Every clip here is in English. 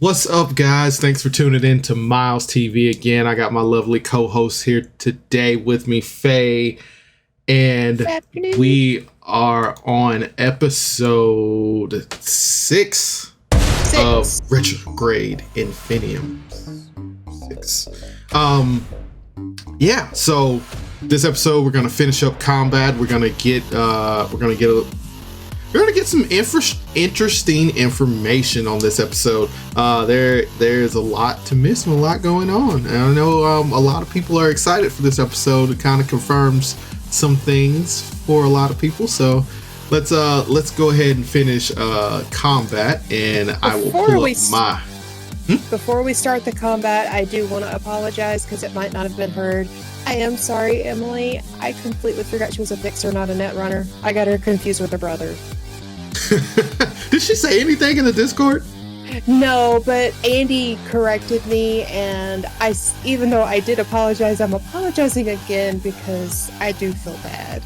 What's up, guys? Thanks for tuning in to Miles TV again. I got my lovely co-host here today with me, Faye, and we are on episode 6 of Retrograde Infinitum. 6. Yeah. So this episode, we're gonna finish up combat. We're gonna get some interesting information on this episode. There's a lot to miss and a lot going on. And I know a lot of people are excited for this episode. It kind of confirms some things for a lot of people. So let's go ahead and finish combat, and I will pull up my. Before we start the combat, I do want to apologize because it might not have been heard. I am sorry, Emily. I completely forgot she was a fixer, not a net runner. I got her confused with her brother. Did she say anything in the Discord? No, but Andy corrected me, and even though I did apologize, I'm apologizing again because I do feel bad.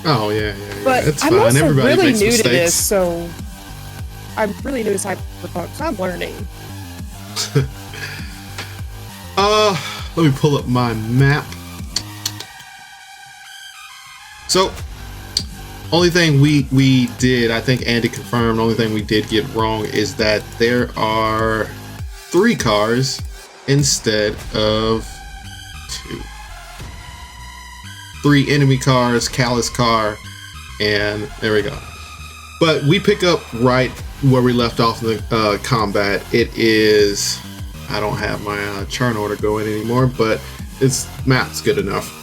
Oh yeah. But it's I'm fine. also Everybody really makes new mistakes. to this, so I'm really new to Cyberpunk, so I'm learning. Let me pull up my map. So, only thing we did, I think Andy confirmed, only thing we did get wrong is that there are 3 cars instead of 2. 3 enemy cars, Callus car, and there we go. But we pick up right where we left off in the combat. It is, I don't have my churn order going anymore, but map's good enough.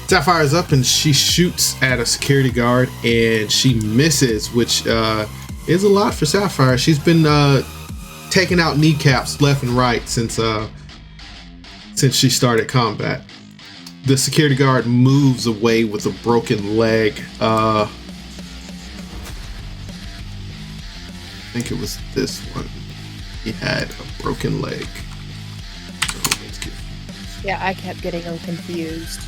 Sapphire's up and she shoots at a security guard and she misses, which is a lot for Sapphire. She's been taking out kneecaps left and right since she started combat. The security guard moves away with a broken leg. I think it was this one. He had a broken leg. Yeah, I kept getting them confused.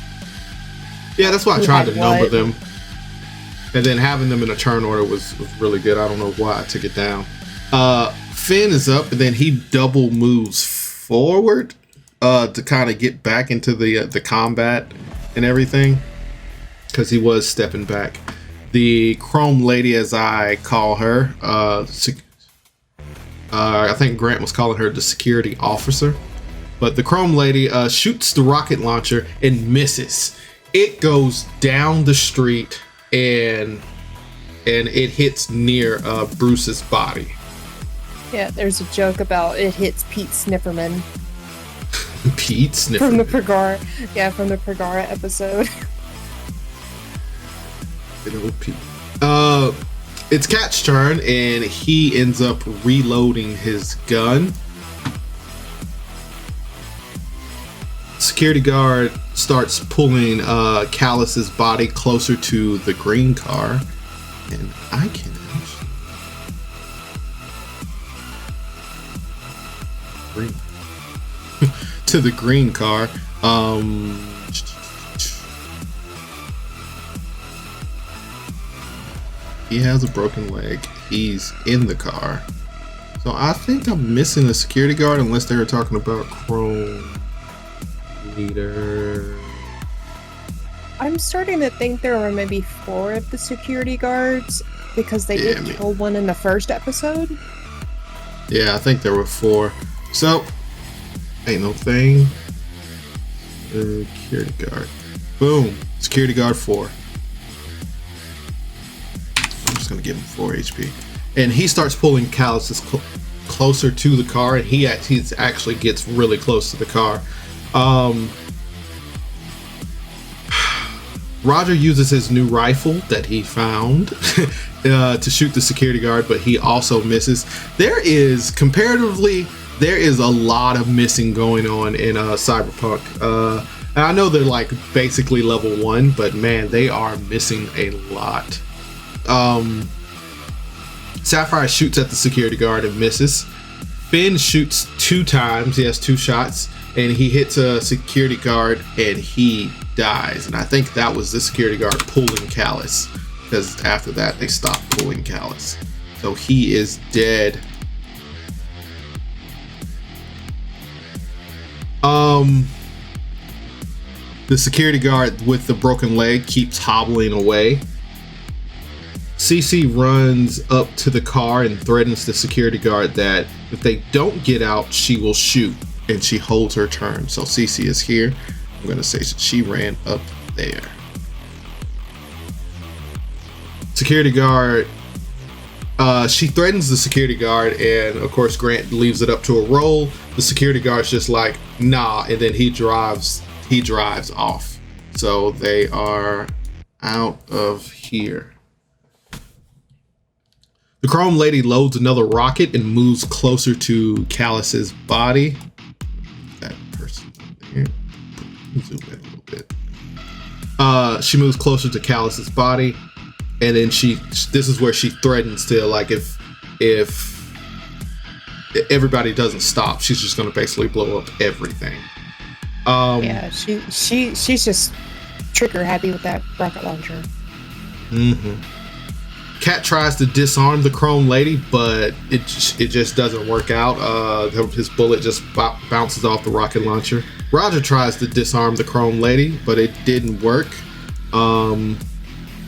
Yeah, that's why I tried to number them. And then having them in a turn order was really good. I don't know why I took it down. Finn is up, and then he double moves forward to kind of get back into the combat and everything, because he was stepping back. The Chrome Lady, as I call her, I think Grant was calling her the security officer, but the Chrome Lady shoots the rocket launcher and misses. It goes down the street and it hits near Bruce's body. Yeah, there's a joke about it hits Pete Snifferman. Pete Snifferman. From the Pregara episode. It's Cat's turn, and he ends up reloading his gun. Security guard starts pulling Callus's body closer to the green car, and I can actually to the green car. He has a broken leg. He's in the car, so I think I'm missing a security guard unless they were talking about Chrome Leader. I'm starting to think there were maybe 4 of the security guards because they did kill one in the first episode. Yeah, I think there were 4. So, ain't no thing. Security guard. Boom. Security guard 4. I'm just gonna give him 4 HP. And he starts pulling Callus closer to the car, and he actually gets really close to the car. Roger uses his new rifle that he found to shoot the security guard, but he also misses. There is a lot of missing going on in Cyberpunk. And I know they're like basically level 1, but man, they are missing a lot. Sapphire shoots at the security guard and misses. Finn shoots 2 times. He has 2 shots, and he hits a security guard and he dies. And I think that was the security guard pulling Callus, because after that they stopped pulling Callus. So he is dead. The security guard with the broken leg keeps hobbling away. Cece runs up to the car and threatens the security guard that if they don't get out, she will shoot, and she holds her turn. So Cece is here. I'm gonna say she ran up there. Security guard, she threatens the security guard, and of course Grant leaves it up to a roll. The security guard's just like, nah, and then he drives off. So they are out of here. The Chrome Lady loads another rocket and moves closer to Callus's body. That person there. Zoom in a little bit. She moves closer to Callus's body, and then this is where she threatens to, like, if everybody doesn't stop, she's just gonna basically blow up everything. Yeah, she's just trigger happy with that rocket launcher. Cat tries to disarm the Chrome Lady, but it just doesn't work out. His bullet just bounces off the rocket launcher. Roger tries to disarm the Chrome Lady, but it didn't work.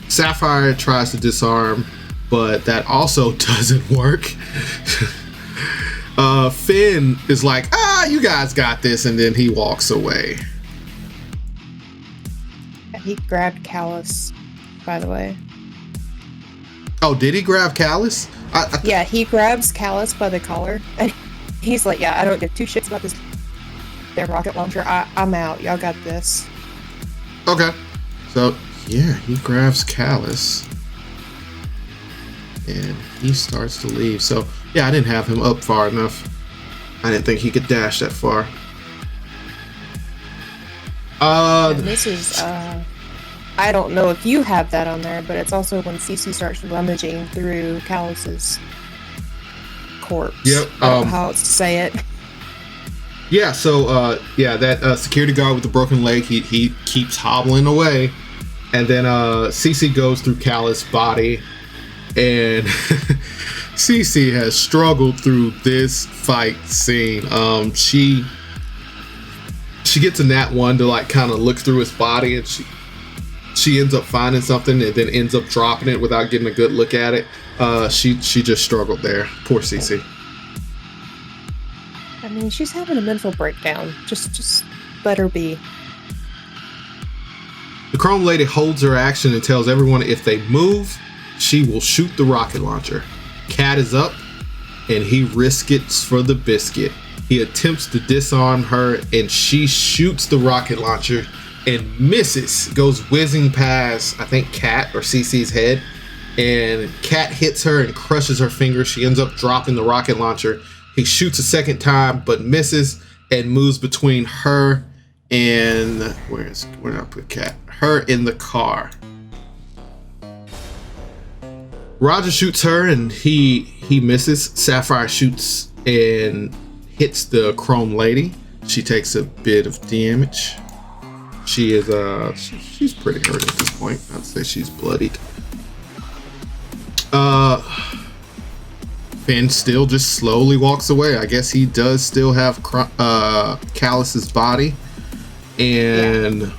Sapphire tries to disarm, but that also doesn't work. Finn is like, you guys got this, and then he walks away. He grabbed Callus, by the way. Oh, did he grab Callus? Yeah, he grabs Callus by the collar, and he's like, yeah, I don't give two shits about this damn rocket launcher. I'm out. Y'all got this. Okay. So, yeah, he grabs Callus, and he starts to leave. So, yeah, I didn't have him up far enough. I didn't think he could dash that far. And this is, I don't know if you have that on there, but it's also when Cece starts rummaging through Callus's corpse. Yep. I don't know how else to say it. Yeah, so, that security guard with the broken leg, he keeps hobbling away. And then Cece goes through Callus' body, and Cece has struggled through this fight scene. She gets in that one to, like, kind of look through his body, and she ends up finding something and then ends up dropping it without getting a good look at it. She just struggled there. Poor Cece. I mean, she's having a mental breakdown. Just let her be. The Chrome Lady holds her action and tells everyone if they move, she will shoot the rocket launcher. Cat is up, and he risks for the biscuit. He attempts to disarm her, and she shoots the rocket launcher and misses, goes whizzing past, I think, Cat or Cece's head, and Cat hits her and crushes her finger. She ends up dropping the rocket launcher. He shoots a second time, but misses and moves between her and where did I put Cat? Her in the car. Roger shoots her and he misses. Sapphire shoots and hits the Chrome Lady. She takes a bit of damage. She is she's pretty hurt at this point. I'd say she's bloodied. Finn still just slowly walks away. I guess he does still have Callus's body, and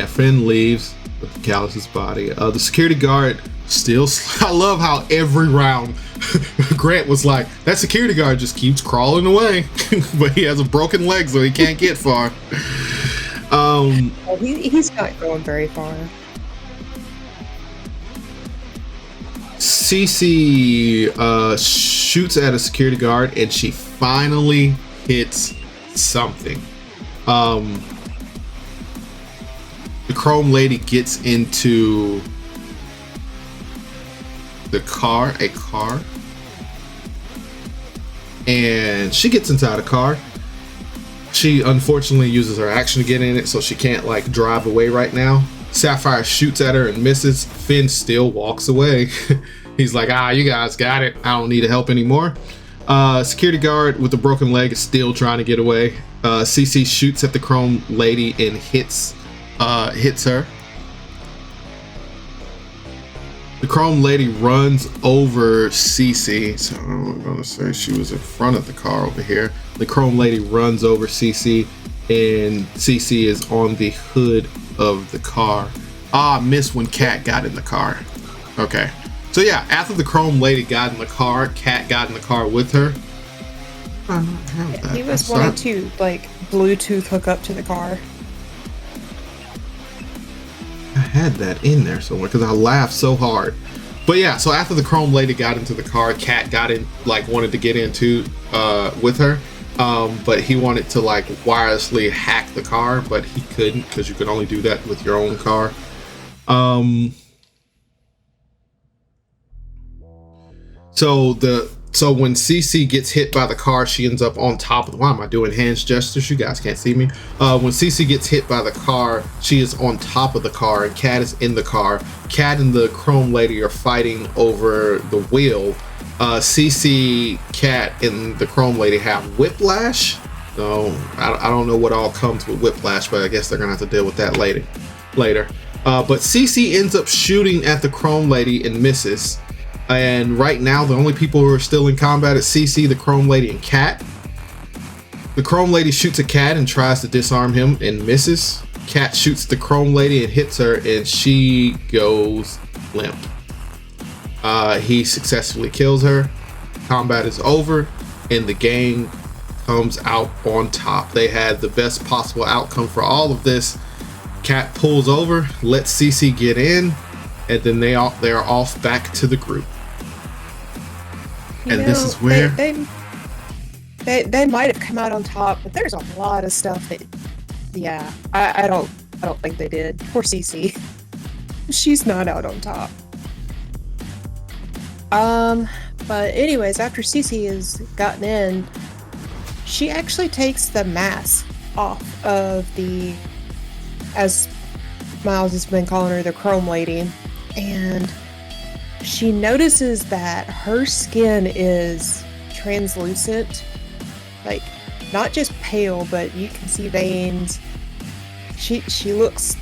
Finn leaves with Callus's body. The security guard still. I love how every round Grant was like, that security guard just keeps crawling away, but he has a broken leg, so he can't get far. He's not going very far. Cece shoots at a security guard, and she finally hits something. The Chrome Lady gets into a car, and she gets inside a car. She unfortunately uses her action to get in it, so she can't, like, drive away right now. Sapphire shoots at her and misses. Finn still walks away. He's like, you guys got it. I don't need help anymore. Security guard with the broken leg is still trying to get away. CC shoots at the Chrome Lady and hits her. The Chrome Lady runs over Cece. So I'm going to say she was in front of the car over here. The Chrome Lady runs over Cece, and Cece is on the hood of the car. I missed when Kat got in the car. Okay. So yeah, after the Chrome Lady got in the car, Kat got in the car with her. He was wanting to like Bluetooth hook up to the car. I had that in there somewhere because I laughed so hard. But yeah, so after the Chrome Lady got into the car, Kat got in, like wanted to get into with her. But he wanted to like wirelessly hack the car, but he couldn't because you could only do that with your own car. So when Cece gets hit by the car, she ends up on top of the, why am I doing hands gestures? You guys can't see me. When Cece gets hit by the car, she is on top of the car and Kat is in the car. Kat and the Chrome Lady are fighting over the wheel. Cece, Kat, and the Chrome Lady have whiplash. So I don't know what all comes with whiplash, but I guess they're gonna have to deal with that later. But Cece ends up shooting at the Chrome Lady and misses. And right now, the only people who are still in combat is Cece, the Chrome Lady, and Kat. The Chrome Lady shoots at Kat and tries to disarm him and misses. Kat shoots the Chrome Lady and hits her, and she goes limp. He successfully kills her. Combat is over, and the gang comes out on top. They had the best possible outcome for all of this. Kat pulls over, lets Cece get in, and then they are off back to the group. This is where they might have come out on top, but there's a lot of stuff that, yeah, I don't think they did. Poor Cece, she's not out on top. But anyways, after Cece has gotten in, she actually takes the mask off of the, as Miles has been calling her, the Chrome Lady, and she notices that her skin is translucent, like not just pale, but you can see veins. She looks,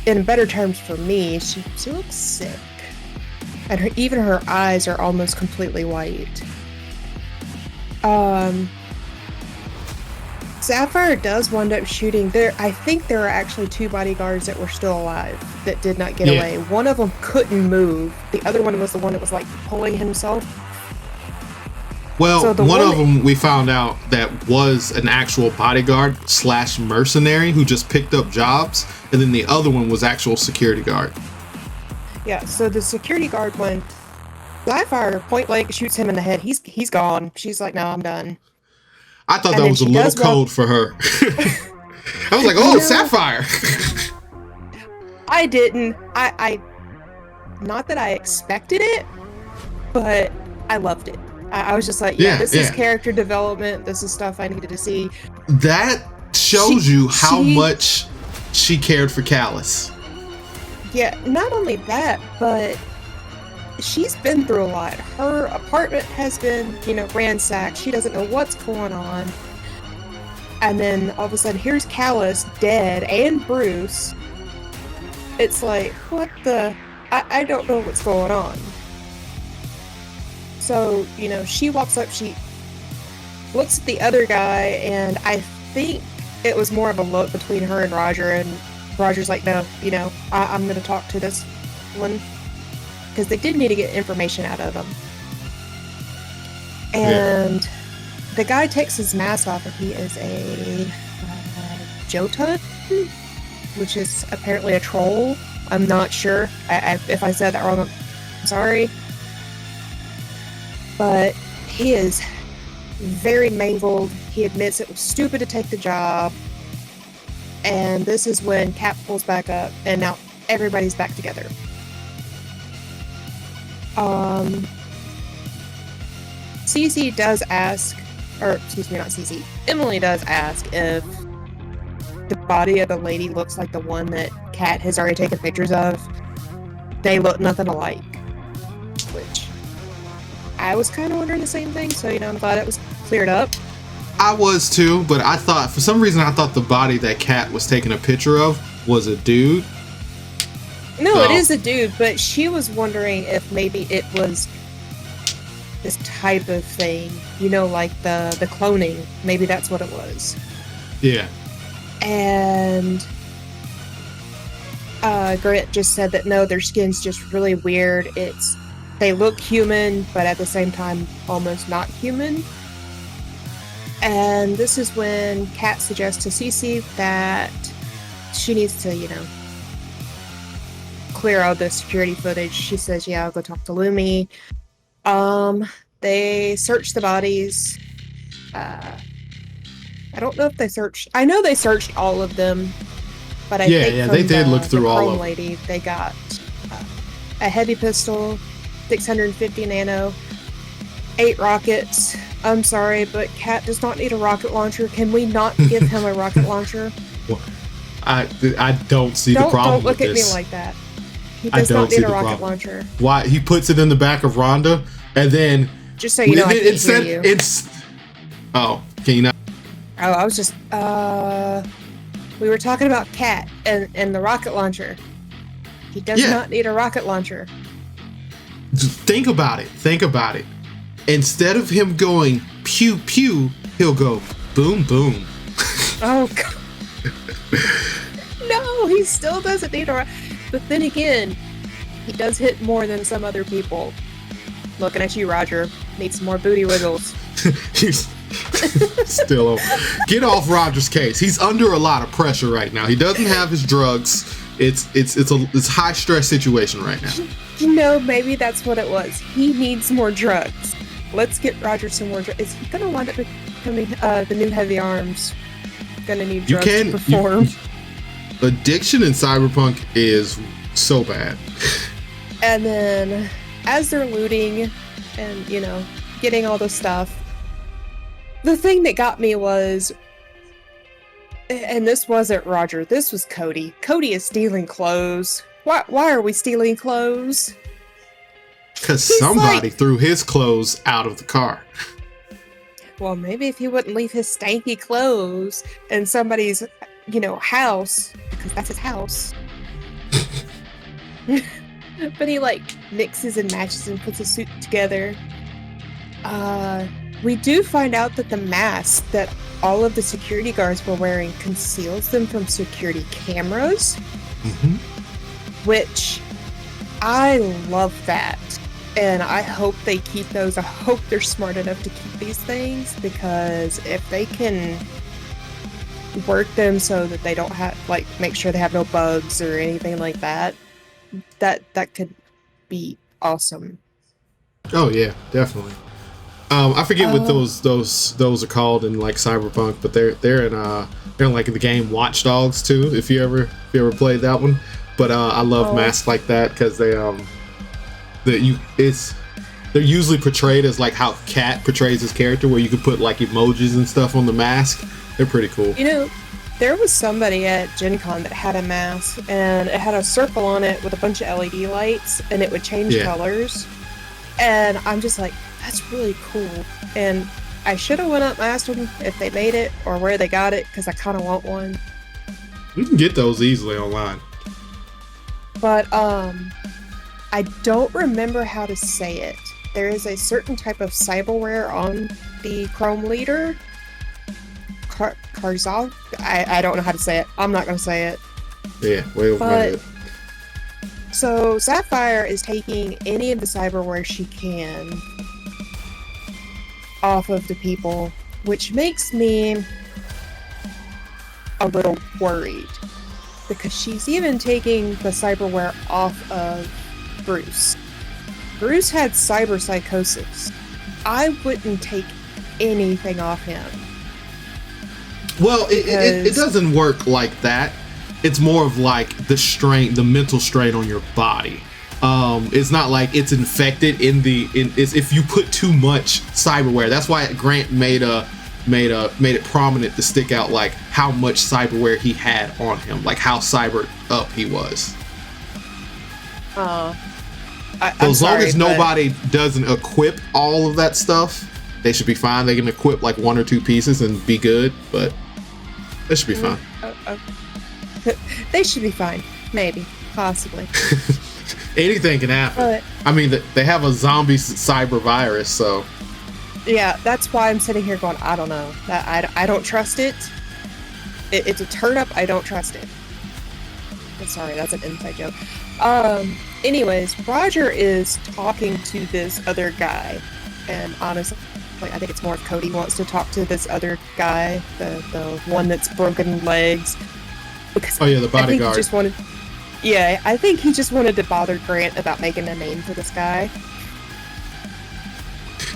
in better terms for me, she looks sick, and even her eyes are almost completely white. Sapphire does wind up shooting. I think there are actually 2 bodyguards that were still alive that did not get away. One of them couldn't move. The other one was the one that was like pulling himself. Well, so one of them we found out that was an actual bodyguard / mercenary who just picked up jobs, and then the other one was actual security guard. Yeah, so the security guard went, Sapphire point blank shoots him in the head. He's gone. She's like, no, I'm done. I thought that was a little cold for her. I was like, oh, Sapphire. I didn't. I not that I expected it, but I loved it. I was just like, this is character development. This is stuff I needed to see. That shows you how much she cared for Callus. Yeah, not only that, but she's been through a lot. Her apartment has been, ransacked. She doesn't know what's going on. And then all of a sudden, here's Callus dead, and Bruce. It's like, what the? I don't know what's going on. So, she walks up, she looks at the other guy, and I think it was more of a look between her and Roger, and Roger's like, no, I'm going to talk to this one. Because they did need to get information out of him. And the guy takes his mask off, and he is a Jotun, which is apparently a troll. I'm not sure. If I said that wrong, I'm sorry. But he is very mangled. He admits it was stupid to take the job. And this is when Cap pulls back up, and now everybody's back together. Cece does ask, or excuse me, not Cece, Emily does ask if the body of the lady looks like the one that Kat has already taken pictures of. They look nothing alike, which I was kind of wondering the same thing, so I'm glad it was cleared up. I was too, but I thought, for some reason, I thought the body that Kat was taking a picture of was a dude. No, it So, is a dude, but she was wondering if maybe it was this type of thing, like the cloning. Maybe that's what it was. yeah. And Grant just said that no, their skin's just really weird. They look human, but at the same time, almost not human. And this is when Kat suggests to Cece that she needs to, clear all the security footage. She says, yeah, I'll go talk to Lumi. They searched the bodies. I don't know if they searched. I know they searched all of them, but I think Yeah, from they did look through all of them. lady, they got a heavy pistol, 650 nano, 8 rockets. I'm sorry, but Kat does not need a rocket launcher. Can we not give him a rocket launcher? Well, I don't see the problem. Don't look with at this. me like that. He does not need a rocket launcher. Why he puts it in the back of Rhonda, and then just so you know, I can't hear you. It's oh, can you not? Oh, I was just we were talking about Kat and the rocket launcher. He does not need a rocket launcher. Just think about it. Think about it. Instead of him going pew pew, he'll go boom boom. Oh God. No, he still doesn't need a. But then again, he does hit more than some other people. Looking at you, Roger. Need some more booty wiggles. He's still get off Roger's case. He's under a lot of pressure right now. He doesn't have his drugs. It's a high stress situation right now. Maybe that's what it was. He needs more drugs. Let's get Roger some more drugs. Is he gonna wind up becoming the new Heavy Arms? Gonna need drugs to perform. Addiction in Cyberpunk is so bad. And then, as they're looting and, getting all the stuff, the thing that got me was, and this wasn't Roger, this was Cody. Cody is stealing clothes. Why are we stealing clothes? Because somebody threw his clothes out of the car. Well, maybe if he wouldn't leave his stanky clothes in somebody's, house, because that's his house. But he mixes and matches and puts a suit together. We do find out that the mask that all of the security guards were wearing conceals them from security cameras. Mm-hmm. Which I love that. And I hope they keep those. I hope they're smart enough to keep these things, because if they can work them so that they don't have, make sure they have no bugs or anything like that, that could be awesome. Oh yeah, definitely. I forget what those are called in Cyberpunk, but they're in the game Watch Dogs too. If you ever played that one, but I love masks like that because they're usually portrayed as how Kat portrays his character, where you can put emojis and stuff on the mask. They're pretty cool. There was somebody at Gen Con that had a mask, and it had a circle on it with a bunch of LED lights, and it would change colors. And I'm just like, that's really cool. And I should have went up and asked them if they made it or where they got it, because I kind of want one. You can get those easily online. But I don't remember how to say it. There is a certain type of cyberware on the Chrome leader. Karzov? I don't know how to say it. I'm not going to say it. Yeah, way over my head. So Sapphire is taking any of the cyberware she can off of the people, which makes me a little worried, because she's even taking the cyberware off of Bruce. Bruce had cyber psychosis. I wouldn't take anything off him. Well, it doesn't work like that. It's more of the mental strain on your body. It's not like it's infected it's if you put too much cyberware. That's why Grant made it prominent to stick out how much cyberware he had on him, how cybered up he was. As long as nobody doesn't equip all of that stuff, they should be fine. They can equip 1 or 2 pieces and be good, but they should be fine. They should be fine, maybe. possibly. Anything can happen. But, I mean, they have a zombie cyber virus, so. yeah, that's why I'm sitting here going, I don't know. I don't trust it. It's a turnip. I don't trust it. Sorry, that's an inside joke. Anyways, Roger is talking to this other guy, and honestly, I think it's more if Cody wants to talk to this other guy, the one that's broken legs. Because oh yeah, the bodyguard. I think he just wanted to bother Grant about making a name for this guy.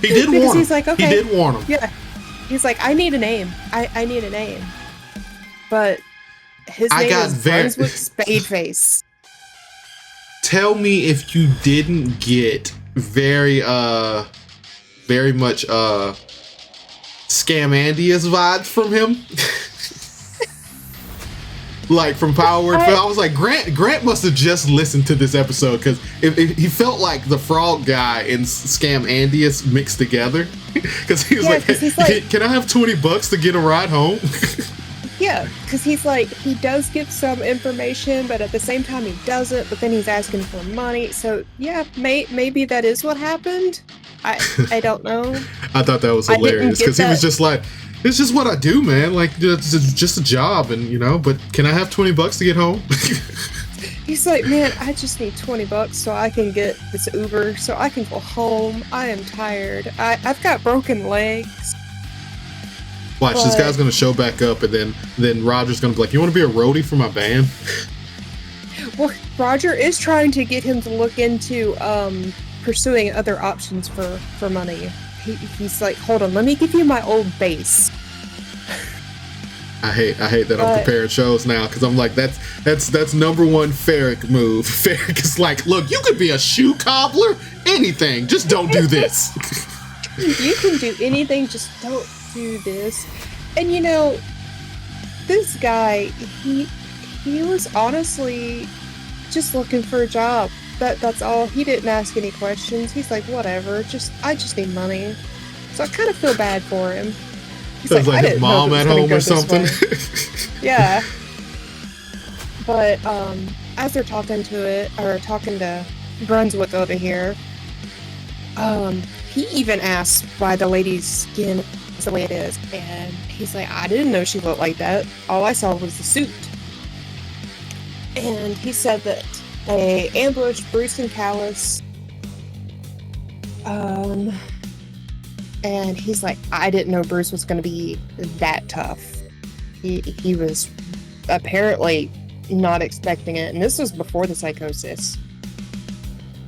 He did warn him. He's like, okay. He did warn him. Yeah. He's like, I need a name. I need a name. But his name is Brunswick Spadeface. Tell me if you didn't get very much Scamandius vibes from him. Like from Power Word. I was like, Grant must have just listened to this episode, because if he felt like the frog guy and Scamandius mixed together. Because he was like, can I have $20 to get a ride home? Yeah, because he's like, he does give some information, but at the same time he doesn't, but then he's asking for money. So yeah, maybe that is what happened. I don't know. I thought that was hilarious, because he was just like, it's just what I do, man. Like, it's just a job, and but can I have $20 to get home? He's like, man, I just need $20 so I can get this Uber, so I can go home. I am tired. I've got broken legs. Watch, this guy's gonna show back up, and then Roger's gonna be like, you want to be a roadie for my band? Well, Roger is trying to get him to look into pursuing other options for money. He's like, hold on, let me give you my old bass. I hate that I'm preparing shows now, because I'm like, that's number one Ferric move. Ferric is like, look, you could be a shoe cobbler, anything, just don't do this. You can do anything, just don't do this. And this guy, he was honestly just looking for a job. That's all. He didn't ask any questions. He's like, whatever, I just need money. So I kind of feel bad for him. He's like his mom at home or something. Yeah. But as they're talking to Brunswick over here, he even asked why the lady's skin is the way it is, and he's like, I didn't know she looked like that. All I saw was the suit. And he said that they ambushed Bruce and Callus. And he's like, I didn't know Bruce was going to be that tough. He was apparently not expecting it, and this was before the psychosis.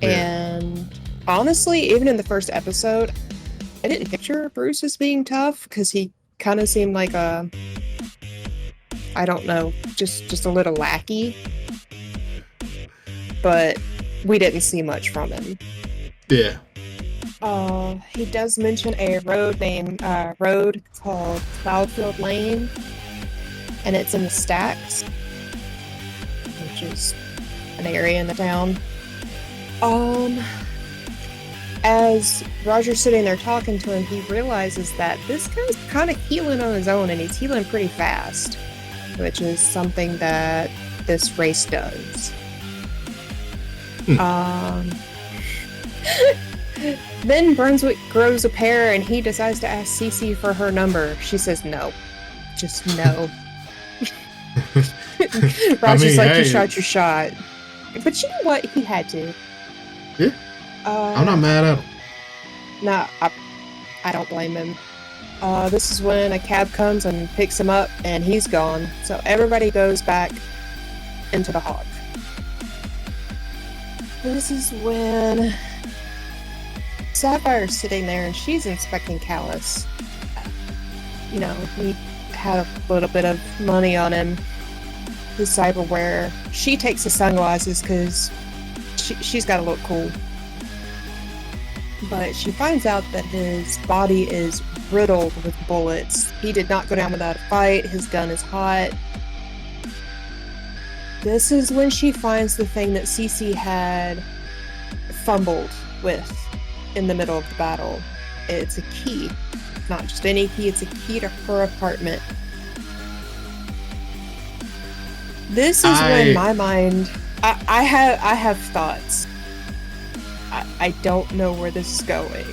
Yeah. And honestly, even in the first episode, I didn't picture Bruce as being tough, because he kind of seemed like I don't know, just a little lackey. But we didn't see much from him. Yeah. He does mention a road called Cloudfield Lane, and it's in the Stacks, which is an area in the town. As Roger's sitting there talking to him, he realizes that this guy's kind of healing on his own, and he's healing pretty fast, which is something that this race does. Then Brunswick grows a pair, and he decides to ask Cece for her number. She says no. Just no. Roger's you shot your shot. But you know what? He had to. Yeah. I'm not mad at him. Nah, I don't blame him. This is when a cab comes and picks him up, and he's gone. So everybody goes back into the Hawk. This is when Sapphire's sitting there, and she's inspecting Callus. He had a little bit of money on him. His cyberware. She takes his sunglasses because she's got to look cool. But she finds out that his body is riddled with bullets. He did not go down without a fight. His gun is hot. This is when she finds the thing that Cece had fumbled with in the middle of the battle. It's a key. Not just any key, it's a key to her apartment. This is when my mind I have thoughts. I don't know where this is going.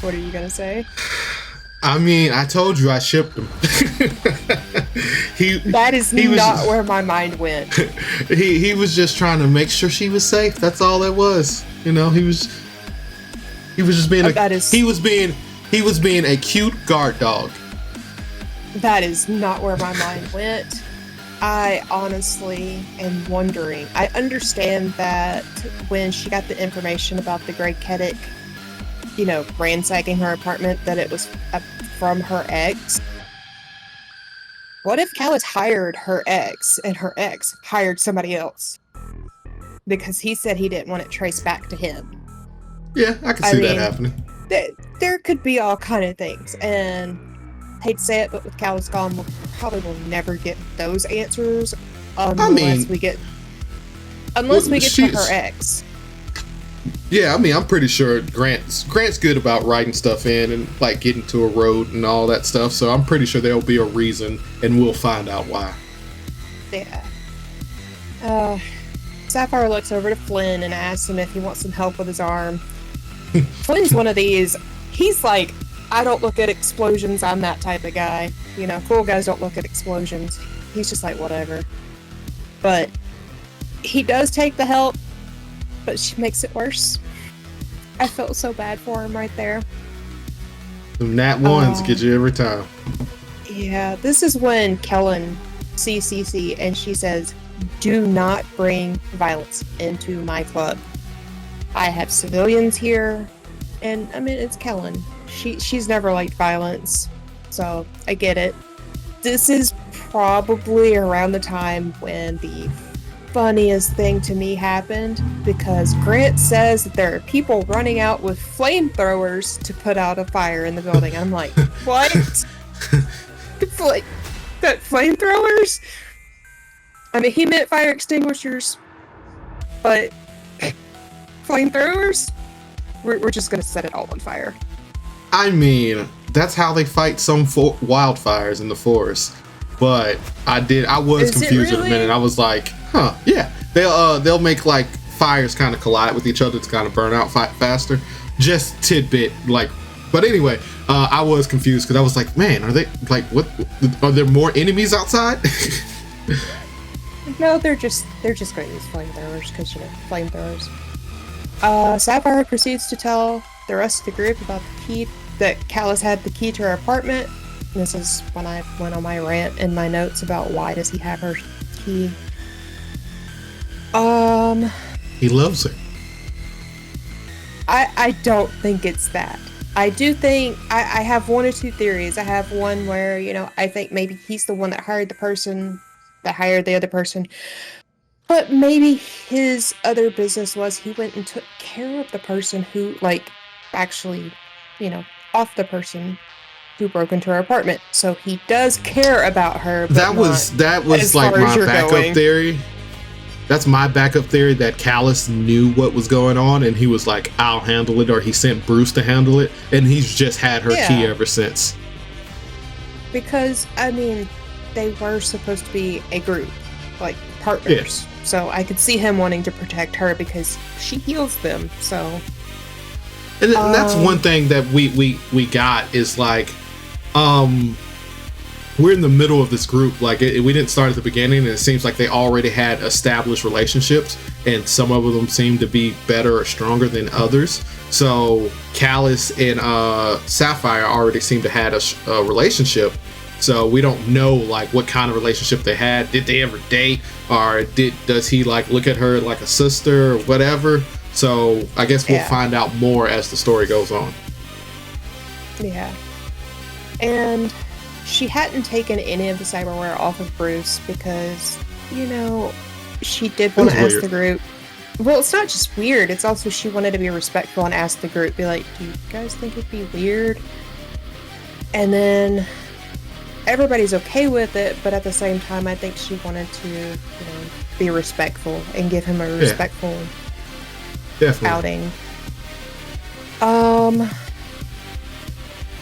What are you gonna say? I mean, I told you I shipped him. That is not where my mind went. He was just trying to make sure she was safe. That's all it was. You know, he was just being he was being a cute guard dog. That is not where my mind went. I honestly am wondering. I understand that when she got the information about the Grey Ketic, you know, ransacking her apartment, that it was from her ex. What if Callus hired her ex and her ex hired somebody else? Because he said he didn't want it traced back to him. Yeah, I can see that happening. There could be all kind of things, and I hate to say it, but with Callus gone, we probably will never get those answers unless we get to her ex. Yeah, I mean, I'm pretty sure Grant's good about writing stuff in and like getting to a road and all that stuff. So I'm pretty sure there'll be a reason, and we'll find out why. Yeah. Sapphire looks over to Flynn and asks him if he wants some help with his arm. Flynn's one of these. He's like, I don't look at explosions. I'm that type of guy. You know, cool guys don't look at explosions. He's just like, whatever. But he does take the help, but she makes it worse. I felt so bad for him right there. The nat ones get you every time. Yeah, this is when Kellen sees Cece and she says, do not bring violence into my club. I have civilians here, and I mean, it's Kellen. She's never liked violence, so I get it. This is probably around the time when the funniest thing to me happened, because Grant says that there are people running out with flamethrowers to put out a fire in the building. I'm like, what? That flamethrowers? I mean, he meant fire extinguishers, but flamethrowers? We're just gonna set it all on fire. I mean, that's how they fight some wildfires in the forest. But I was confused at a minute. I was like, huh, yeah. They'll make like fires kind of collide with each other to kind of burn out faster. Just tidbit, like. But anyway, I was confused because I was like, man, are they like what? Are there more enemies outside? No, they're just going to use flamethrowers because, you know, flamethrowers. Sapphire proceeds to tell the rest of the group about the key, that Callus had the key to her apartment. This is when I went on my rant in my notes about why does he have her key. He loves her. I don't think it's that. I do think I have one or two theories. I have one where, you know, I think maybe he's the one that hired the person that hired the other person. But maybe his other business was he went and took care of the person who, like, actually, you know, off the person who broke into her apartment. So he does care about her. But that was like my backup theory. That's my backup theory, that Callus knew what was going on and he was like, I'll handle it, or he sent Bruce to handle it, and he's just had her key ever since. Because, I mean, they were supposed to be a group, like partners. Yeah. So I could see him wanting to protect her because she heals them. So, and that's one thing that we got is like, we're in the middle of this group. Like we didn't start at the beginning, and it seems like they already had established relationships, and some of them seem to be better or stronger than others. So Callus and Sapphire already seem to have a relationship. So we don't know like what kind of relationship they had. Did they ever date, or does he like look at her like a sister or whatever? So I guess we'll find out more as the story goes on. Yeah. And she hadn't taken any of the cyberware off of Bruce because, you know, she did want to ask the group. Well, it's not just weird. It's also she wanted to be respectful and ask the group, be like, do you guys think it'd be weird? And then everybody's okay with it, but at the same time, I think she wanted to, you know, be respectful and give him a respectful outing.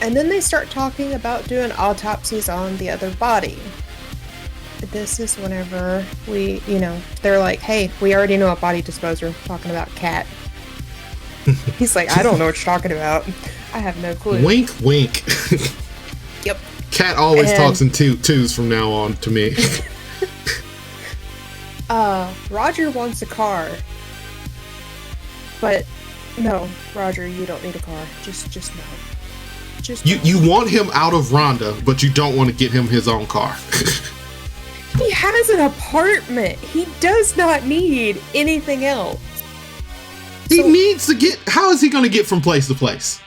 And then they start talking about doing autopsies on the other body. this is whenever they're like, hey, we already know a body disposer, talking about Cat. He's like, I don't know what you're talking about. I have no clue. Wink, wink. Yep. Cat always talks in twos from now on to me. Roger wants a car. But no, Roger, you don't need a car. Just no. You want him out of Rhonda, but you don't want to get him his own car. He has an apartment. He does not need anything else. He needs to get. How is he going to get from place to place?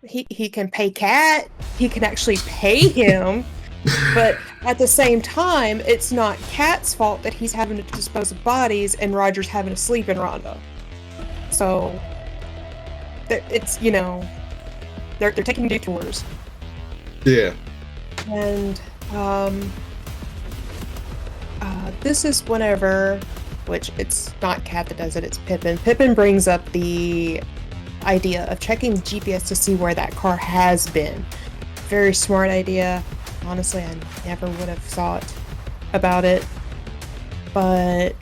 He can pay Cat. He can actually pay him. But at the same time, it's not Cat's fault that he's having to dispose of bodies and Roger's having to sleep in Rhonda. So it's, they're taking detours. Yeah. And this is whenever, which it's not Cat that does it, it's Pippin. Pippin brings up the idea of checking GPS to see where that car has been. Very smart idea. Honestly, I never would have thought about it. But,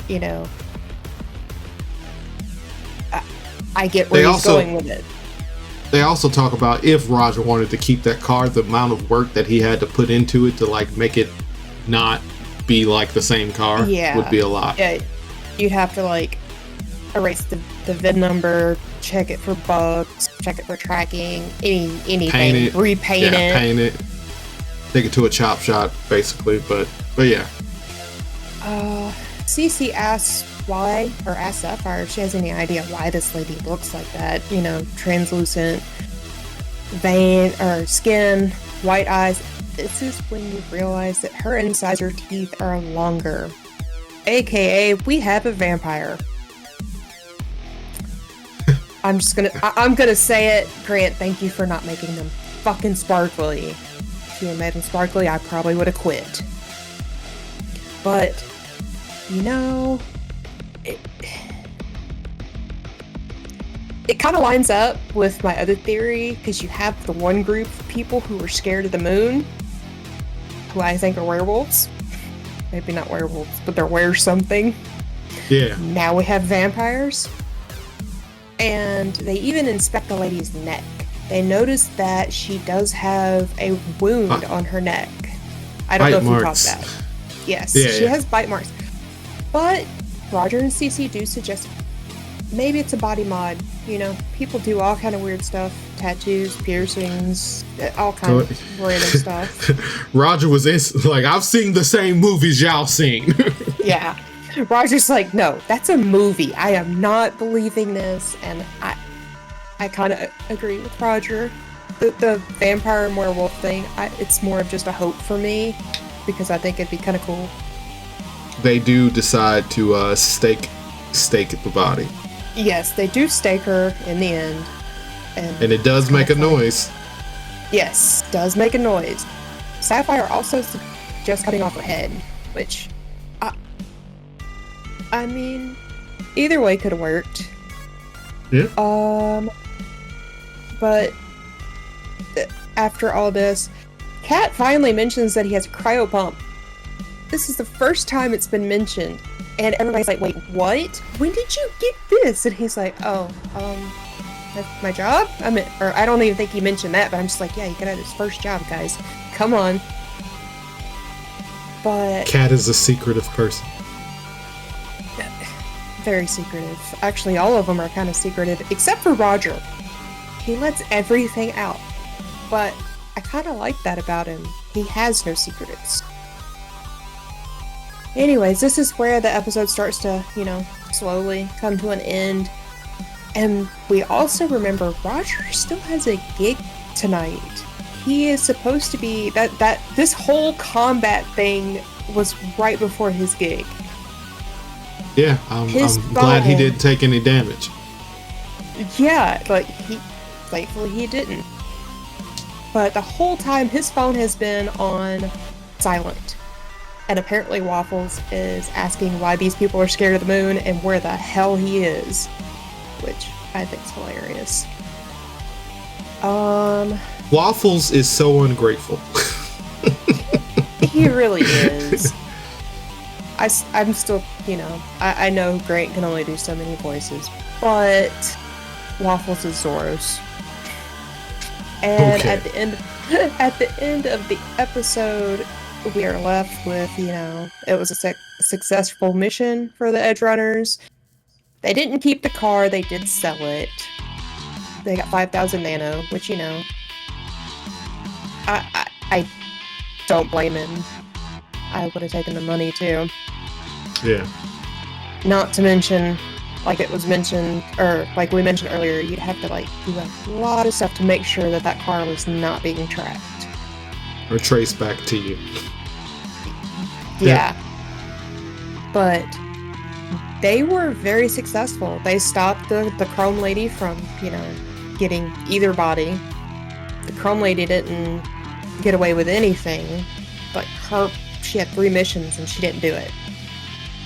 I get where he's going with it. They also talk about if Roger wanted to keep that car, the amount of work that he had to put into it to make it not be like the same car would be a lot. Yeah, you'd have to erase the VIN number, check it for bugs, check it for tracking, anything, repaint it, paint it, take it to a chop shop, basically. But yeah. Cece asks why, or asks Sapphire if she has any idea why this lady looks like that. Translucent vein or skin, white eyes. This is when you realize that her incisor teeth are longer. AKA, we have a vampire. I'm gonna say it. Grant, thank you for not making them fucking sparkly. If you had made them sparkly, I probably would have quit. But, it kind of lines up with my other theory, because you have the one group of people who are scared of the moon, who I think are werewolves. Maybe not werewolves, but they're something. Yeah. Now we have vampires. And they even inspect the lady's neck. They notice that she does have a wound on her neck. I don't know if you caught that. Yes, she has bite marks. But Roger and Cece do suggest maybe it's a body mod. People do all kind of weird stuff. Tattoos, piercings, all kind of random stuff. Roger was I've seen the same movies y'all seen. Yeah. Roger's like, no, that's a movie. I am not believing this. And I kind of agree with Roger. The vampire and werewolf thing, it's more of just a hope for me, because I think it'd be kind of cool. They do decide to stake the body. Yes, they do stake her in the end. And it does make a noise. Yes, does make a noise. Sapphire also suggests cutting off her head, which, I mean, either way could have worked. Yeah. But after all this, Cat finally mentions that he has a cryo pump. This is the first time it's been mentioned, and everybody's like, wait, what? When did you get this? And he's like, that's my job? I don't even think he mentioned that, but I'm just like, yeah, he got his first job, guys. Come on. But Cat is a secretive person. Very secretive. Actually, all of them are kind of secretive, except for Roger. He lets everything out. But I kind of like that about him. He has no secrets. Anyways, this is where the episode starts to, slowly come to an end. And we also remember Roger still has a gig tonight. He is supposed to be this whole combat thing was right before his gig. Yeah, I'm glad he didn't take any damage. Yeah, thankfully he didn't. But the whole time his phone has been on silent. And apparently Waffles is asking why these people are scared of the moon and where the hell he is. Which I think is hilarious. Waffles is so ungrateful. He really is. I'm still, I know Grant can only do so many voices, but Waffles is Zoros. And Okay. at the end of the episode, we are left with, it was a successful mission for the Edge Runners. They didn't keep the car, they did sell it. They got 5,000 nano, which, I don't blame him. I would have taken the money too. Yeah. Not to mention, like it was mentioned, or like we mentioned earlier, you'd have to do a lot of stuff to make sure that that car was not being tracked. Or traced back to you. Yeah. But they were very successful. They stopped the Chrome Lady from, getting either body. The Chrome Lady didn't get away with anything. Like she had 3 missions and she didn't do it.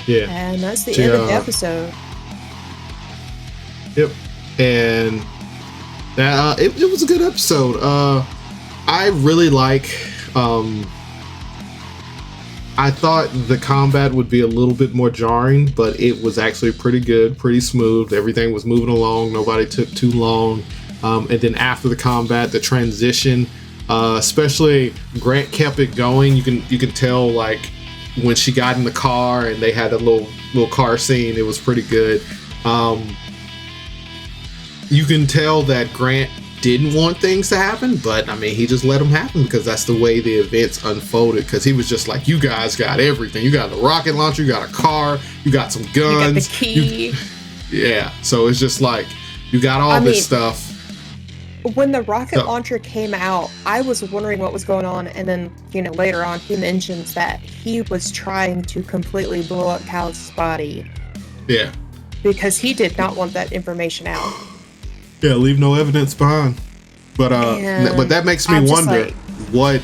Yeah. And that's the end of the episode. Yep. And it was a good episode. I really like I thought the combat would be a little bit more jarring, but it was actually pretty good, pretty smooth. Everything was moving along. Nobody took too long. And then after the combat, the transition, especially Grant kept it going. You can tell like when she got in the car and they had a little car scene. It was pretty good. You can tell that Grant didn't want things to happen, but I mean, he just let them happen because that's the way the events unfolded. Because he was just like, you guys got everything. You got a rocket launcher, you got a car, you got some guns. You got the key. Yeah, so it's just like, you got all this stuff. When the rocket launcher came out, I was wondering what was going on, and then, later on, he mentions that he was trying to completely blow up Cal's body. Yeah. Because he did not want that information out. Yeah, leave no evidence behind. But that makes me wonder, what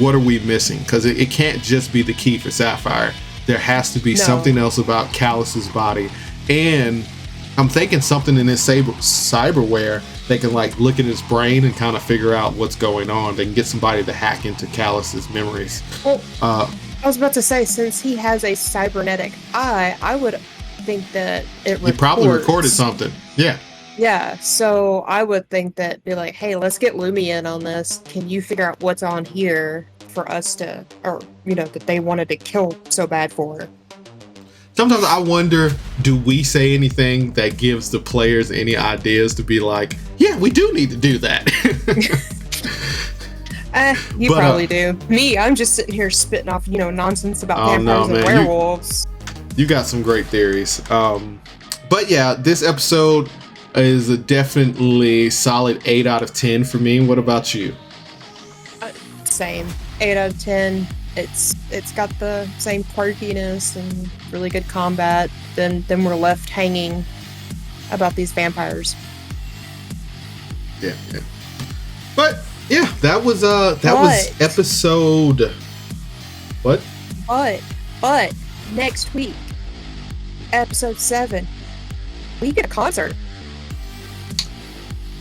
are we missing? Because it can't just be the key for Sapphire. There has to be something else about Callus's body, and I'm thinking something in this cyberware. They can look at his brain and kind of figure out what's going on. They can get somebody to hack into Callus's memories. Well, I was about to say, since he has a cybernetic eye, I would think that he probably recorded something. Yeah. Yeah, so I would think that be like, hey, let's get Lumi in on this. Can you figure out what's on here for us to, or, that they wanted to kill so bad for? Sometimes I wonder, do we say anything that gives the players any ideas to be like, yeah, we do need to do that? You probably do. Me, I'm just sitting here spitting off, nonsense about vampires and werewolves. You got some great theories. But yeah, this episode is a definitely solid 8 out of 10 for me. What about you? Same. 8 out of 10. It's got the same quirkiness and really good combat. Then we're left hanging about these vampires. Yeah. But yeah, that was episode. What? But next week, episode 7, we get a concert.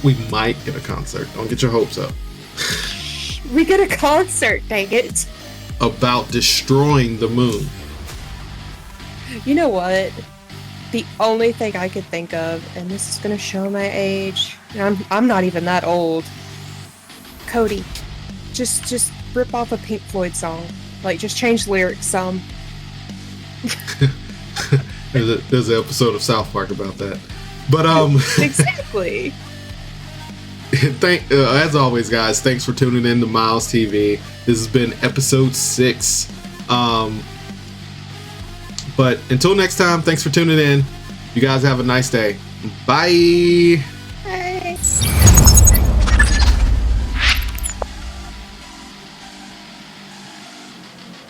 We might get a concert. Don't get your hopes up. We get a concert, dang it. About destroying the moon. You know what? The only thing I could think of, and this is gonna show my age, and I'm not even that old. Cody, just rip off a Pink Floyd song. Just change the lyrics some. There's an episode of South Park about that. But exactly. As always, guys, thanks for tuning in to Miles TV. This has been episode 6. But until next time, thanks for tuning in. You guys have a nice day. Bye. Bye.